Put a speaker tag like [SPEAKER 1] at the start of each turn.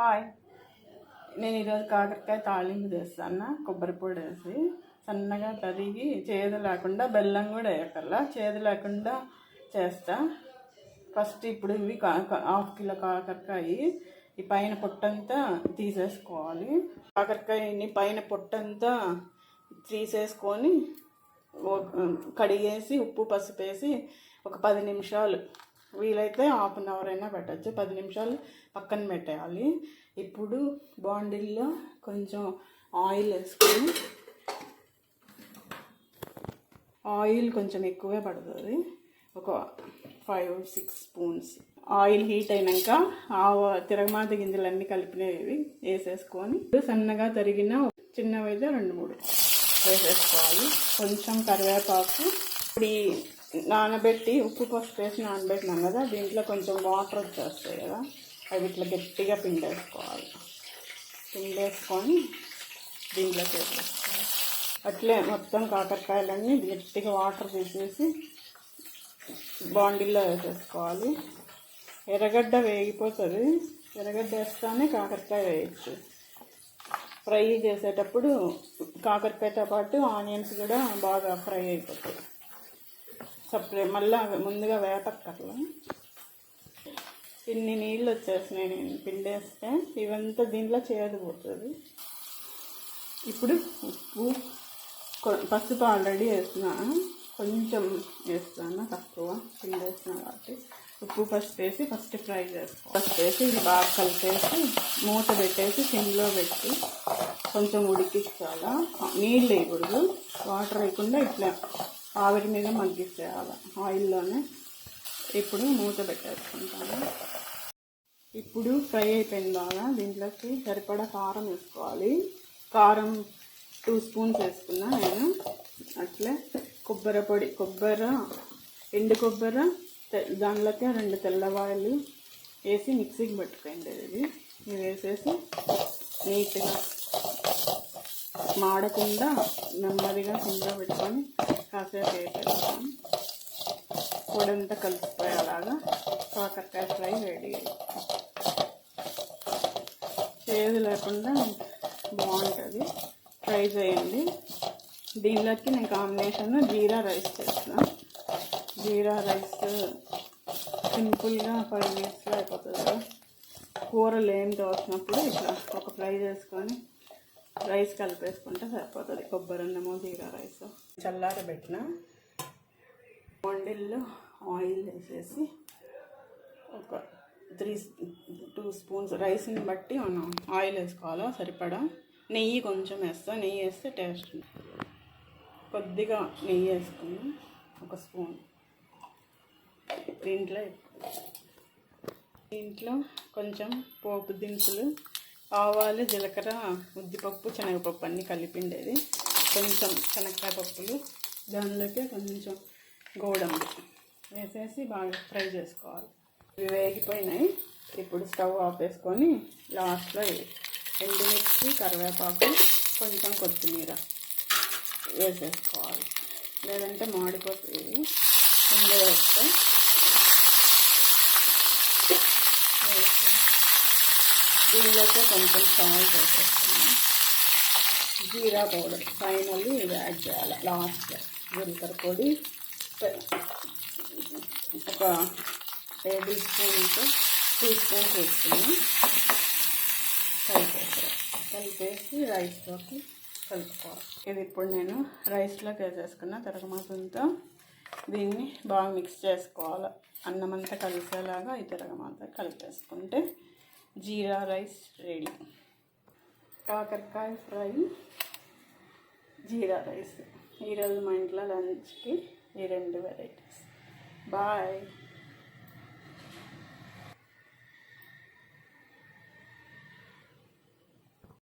[SPEAKER 1] Hi, నేను ఈరోజు కాకరకాయ తాళింపు చేస్తాను. కొబ్బరి పొడి వేసి సన్నగా తరిగి చేదు లేకుండా, బెల్లం కూడా వేయకల్లా చేదు లేకుండా చేస్తా. ఫస్ట్ ఇప్పుడు ఇవి హాఫ్ కిలో కాకరకాయ, ఈ పైన పొట్టంతా తీసేసుకోవాలి. కాకరకాయని పైన పొట్టంతా తీసేసుకొని కడిగేసి ఉప్పు పసుపు వేసి ఒక 10 నిమిషాలు, వీలైతే హాఫ్ అన్ అవర్ అయినా పెట్టచ్చు, 10 నిమిషాలు పక్కన పెట్టేయాలి. ఇప్పుడు బాండిల్లో కొంచెం ఆయిల్ వేసుకొని, ఆయిల్ కొంచెం ఎక్కువే పడుతుంది, ఒక 5-6 స్పూన్స్. ఆయిల్ హీట్ అయినాక తిరగమాత గింజలన్నీ కలిపినవి వేసేసుకొని సన్నగా తరిగిన చిన్నవైతే 2-3 వేసేసుకోవాలి. కొంచెం కరివేపాకు, ఇప్పుడు నానబెట్టి ఉప్పు పసుపు వేసి నానబెట్టినాం కదా, దీంట్లో కొంచెం వాటర్ వచ్చేస్తాయి కదా, అవి ఇట్లా గట్టిగా పిండేసుకోవాలి. పిండేసుకొని దీంట్లో వేసేసుకోవాలి. అట్లే మొత్తం కాకరకాయలన్నీ గట్టిగా వాటర్ తీసేసి బాండిల్లో వేసేసుకోవాలి. ఎర్రగడ్డ వేగిపోతుంది, ఎర్రగడ్డ వేస్తానే కాకరకాయ వేయచ్చు. ఫ్రై చేసేటప్పుడు కాకరకాయతో పాటు ఆనియన్స్ కూడా బాగా ఫ్రై అయిపోతాయి. సపరేట్ మళ్ళీ ముందుగా వేపక్కర్లా. ఇన్ని నీళ్ళు వచ్చేసినాయి నేను పిండేస్తే, ఇవంతా దీంట్లో చేదిపోతుంది. ఇప్పుడు ఉప్పు పసుపు ఆల్రెడీ వేస్తున్నా, కొంచెం వేస్తాను తక్కువ, పిండేస్తున్నా కాబట్టి. ఉప్పు పసుపు వేసి ఫస్ట్ ఫ్రై చేసుకోవాలి. పసుపు వేసి ఇది బాగా కలిపేసి మూత పెట్టేసి సిమ్లో పెట్టి కొంచెం ఉడికించాలా. నీళ్ళు వేయకూడదు, వాటర్ వేయకుండా ఇట్లా ఆవిరి మీద మగ్గిచ్చేయాలి ఆయిల్లోనే. ఇప్పుడు మూత పెట్టేసుకుంటాను. ఇప్పుడు ఫ్రై అయిపోయింది బాగా. దీంట్లోకి సరిపడా కారం వేసుకోవాలి. కారం 2 స్పూన్స్ వేసుకున్నా నేను. అట్లే కొబ్బరి పొడి, ఎండు కొబ్బరి, దానిలోకి 2 తెల్లవాయలు వేసి మిక్సీకి పెట్టుకోండి. ఇది వేసేసి నీట్గా మాడకుండా నెమ్మదిగా సిమ్లో పెట్టుకొని కాసేపు వేసేస్తాం. పొడంతా కలిసిపోయేలాగా కాకరకాయ ఫ్రై రెడీ అయిపోతుంది. చేదు లేకుండా బాగుంటుంది, ట్రై చేయండి. దీనిలోకి నేను కాంబినేషన్ జీరా రైస్ చేస్తాను. జీరా రైస్ సింపుల్గా 5 మినిట్స్లో అయిపోతుంది కదా. కూరలు ఏం తోచినప్పుడు ఇట్లా ఒక ఫ్రై చేసుకొని రైస్ కలిపేసుకుంటే సరిపోతుంది. కొబ్బరి అన్నము, జీరా రైస్. చల్లారబెట్టిన బాండిల్లో ఆయిల్ వేసేసి ఒక 2 స్పూన్స్, రైస్ని బట్టి మనం ఆయిల్ వేసుకోవాలా సరిపడా. నెయ్యి కొంచెం వేస్తా, నెయ్యి వేస్తే టేస్ట్. కొద్దిగా నెయ్యి వేసుకుని 1 స్పూన్. దీంట్లో కొంచెం పోపు దినుసులు, ఆవాలు, జీలకర్ర, ఉద్దిపప్పు, శనగపప్పు అన్నీ కలిపిండేది. కొంచెం శనగకాయ పప్పులు, దానిలోకి కొంచెం గోడంబి వేసేసి బాగా ఫ్రై చేసుకోవాలి. ఇవి వేగిపోయినాయి. ఇప్పుడు స్టవ్ ఆఫ్ వేసుకొని లాస్ట్లో ఎండుమిర్చి, కరివేపాకు, కొంచెం కొత్తిమీర వేసేసుకోవాలి, లేదంటే మాడిపోతుంది. ఎండు వేస్తే దీనిలోకి కొంచెం సాల్ట్ వేసేస్తున్నాను. జీరా పౌడర్ ఫైనల్లీ ఇది యాడ్ చేయాలి లాస్ట్లో. జీలకర్ర పొడి ఒక 2 స్పూన్స్ వేసుకున్నాం. కలిపేసి రైస్లోకి కలుపుకోవాలి. ఇది ఇప్పుడు నేను రైస్లోకి వేసేసుకున్న తిరగమాతంతో దీన్ని బాగా మిక్స్ చేసుకోవాలి. అన్నమంతా కలిసేలాగా ఈ తిరగమాత కలిపేసుకుంటే జీరా రైస్ రెడీ. కాకరకాయ ఫ్రై, జీరా రైస్. ఈరోజు మా ఇంట్లో లంచ్కి ఈ 2 వెరైటీస్. బాయ్.